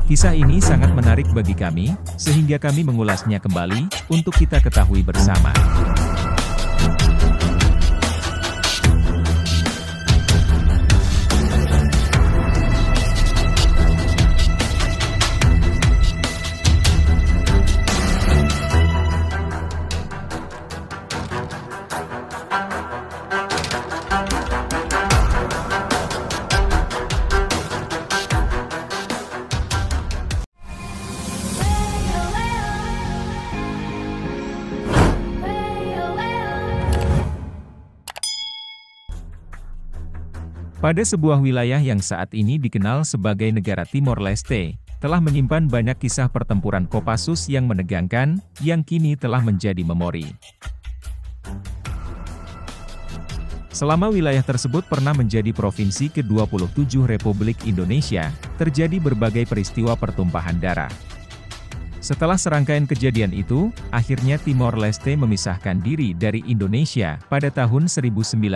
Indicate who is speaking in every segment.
Speaker 1: Kisah ini sangat menarik bagi kami, sehingga kami mengulasnya kembali, untuk kita ketahui bersama. Pada sebuah wilayah yang saat ini dikenal sebagai negara Timor Leste, telah menyimpan banyak kisah pertempuran Kopassus yang menegangkan, yang kini telah menjadi memori. Selama wilayah tersebut pernah menjadi provinsi ke-27 Republik Indonesia, terjadi berbagai peristiwa pertumpahan darah. Setelah serangkaian kejadian itu, akhirnya Timor Leste memisahkan diri dari Indonesia pada tahun 1999.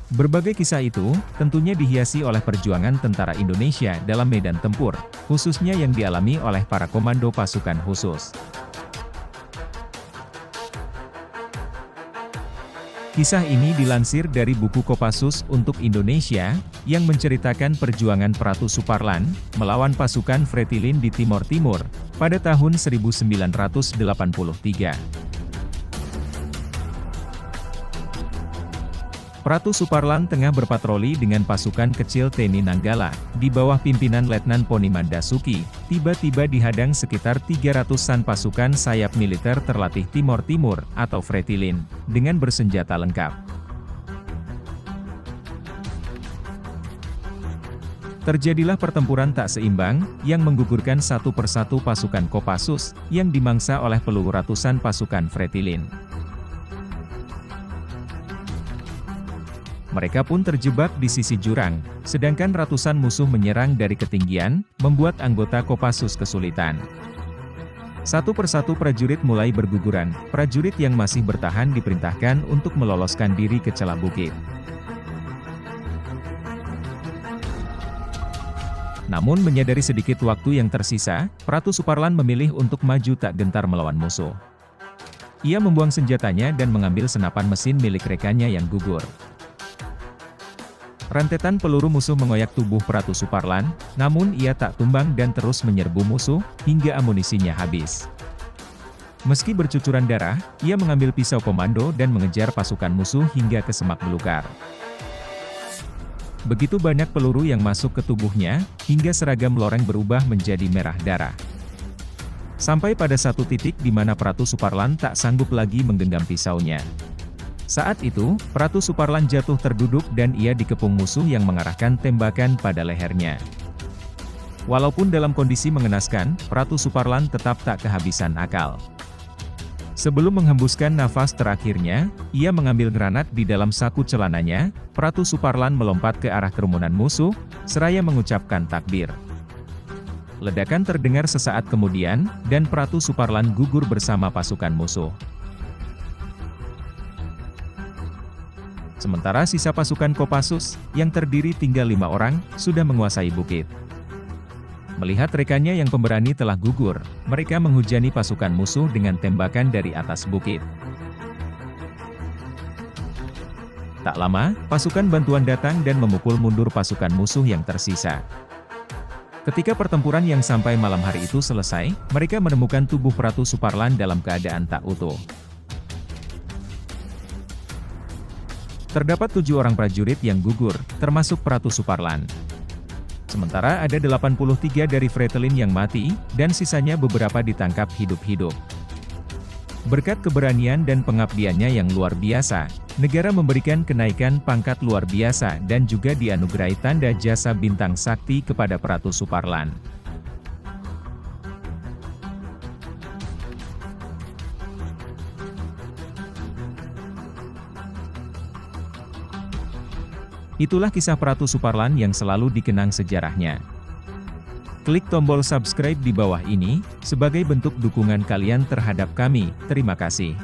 Speaker 1: Berbagai kisah itu, tentunya dihiasi oleh perjuangan tentara Indonesia dalam medan tempur, khususnya yang dialami oleh para komando pasukan khusus. Kisah ini dilansir dari buku Kopassus untuk Indonesia, yang menceritakan perjuangan Pratu Suparlan, melawan pasukan Fretilin di Timor Timur, pada tahun 1983. Pratu Suparlan tengah berpatroli dengan pasukan kecil TNI Nanggala, di bawah pimpinan Letnan Poniman Dasuki, tiba-tiba dihadang sekitar 300-an pasukan sayap militer terlatih Timor Timur, atau Fretilin, dengan bersenjata lengkap. Terjadilah pertempuran tak seimbang, yang menggugurkan satu persatu pasukan Kopassus, yang dimangsa oleh peluru ratusan pasukan Fretilin. Mereka pun terjebak di sisi jurang, sedangkan ratusan musuh menyerang dari ketinggian, membuat anggota Kopassus kesulitan. Satu persatu prajurit mulai berguguran, prajurit yang masih bertahan diperintahkan untuk meloloskan diri ke celah bukit. Namun menyadari sedikit waktu yang tersisa, Pratu Suparlan memilih untuk maju tak gentar melawan musuh. Ia membuang senjatanya dan mengambil senapan mesin milik rekannya yang gugur. Rentetan peluru musuh mengoyak tubuh Pratu Suparlan, namun ia tak tumbang dan terus menyerbu musuh, hingga amunisinya habis. Meski bercucuran darah, ia mengambil pisau komando dan mengejar pasukan musuh hingga ke semak belukar. Begitu banyak peluru yang masuk ke tubuhnya, hingga seragam loreng berubah menjadi merah darah. Sampai pada satu titik di mana Pratu Suparlan tak sanggup lagi menggenggam pisaunya. Saat itu, Pratu Suparlan jatuh terduduk dan ia dikepung musuh yang mengarahkan tembakan pada lehernya. Walaupun dalam kondisi mengenaskan, Pratu Suparlan tetap tak kehabisan akal. Sebelum menghembuskan nafas terakhirnya, ia mengambil granat di dalam saku celananya. Pratu Suparlan melompat ke arah kerumunan musuh, seraya mengucapkan takbir. Ledakan terdengar sesaat kemudian, dan Pratu Suparlan gugur bersama pasukan musuh. Sementara sisa pasukan Kopassus, yang terdiri tinggal 5 orang, sudah menguasai bukit. Melihat rekannya yang pemberani telah gugur, mereka menghujani pasukan musuh dengan tembakan dari atas bukit. Tak lama, pasukan bantuan datang dan memukul mundur pasukan musuh yang tersisa. Ketika pertempuran yang sampai malam hari itu selesai, mereka menemukan tubuh Pratu Suparlan dalam keadaan tak utuh. Terdapat 7 orang prajurit yang gugur, termasuk Pratu Suparlan. Sementara ada 83 dari Fretilin yang mati, dan sisanya beberapa ditangkap hidup-hidup. Berkat keberanian dan pengabdiannya yang luar biasa, negara memberikan kenaikan pangkat luar biasa dan juga dianugerahi tanda jasa bintang sakti kepada Pratu Suparlan. Itulah kisah Pratu Suparlan yang selalu dikenang sejarahnya. Klik tombol subscribe di bawah ini, sebagai bentuk dukungan kalian terhadap kami. Terima kasih.